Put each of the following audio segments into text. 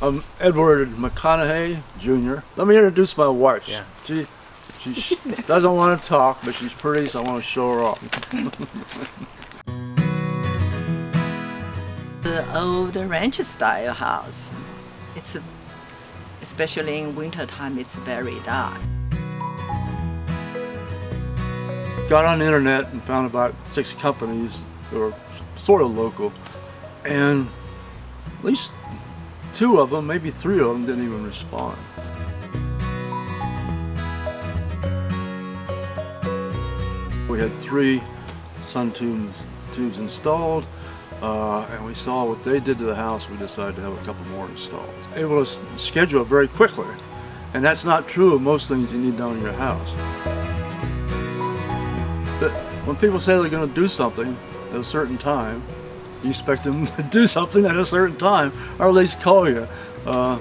I'm Edward McConnaugheys, Jr. Let me introduce my wife. Yeah. She doesn't want to talk, but she's pretty, so I want to show her off. The old ranch-style house. Especially in winter time, it's very dark. Got on the internet and found about 6 companies that were sort of local, and at least 2 of them, maybe 3 of them, didn't even respond. We had 3 sun tubes installed, and we saw what they did to the house. We decided to have a couple more installed. Able to schedule it very quickly, and that's not true of most things you need done in your house. But when people say they're going to do something at a certain time, you expect them to do something at a certain time, or at least call you. A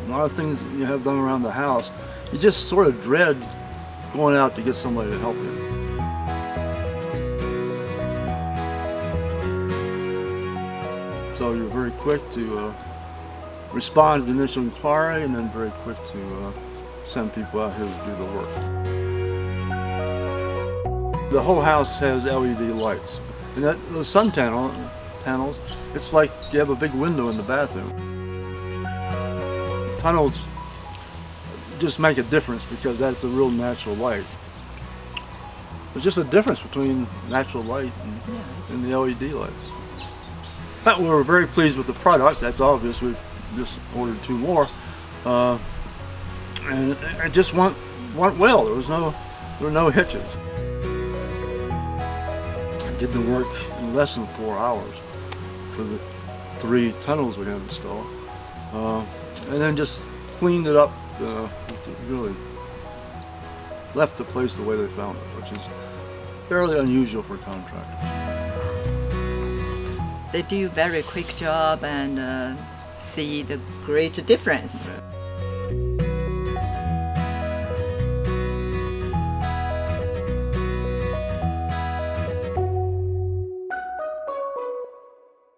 lot of things you have done around the house, you just sort of dread going out to get somebody to help you. So you're very quick to respond to the initial inquiry, and then very quick to send people out here to do the work. The whole house has LED lights. And the sun panels, it's like you have a big window in the bathroom. Tunnels just make a difference because that's a real natural light. There's just a difference between natural light and the LED lights. But we were very pleased with the product. That's obvious. We just ordered 2 more, and it just went well. There were no hitches. Did the work in less than 4 hours for the 3 tunnels we had installed, and then just cleaned it up. Really left the place the way they found it, which is fairly unusual for contractors. They do a very quick job and see the great difference. Yeah.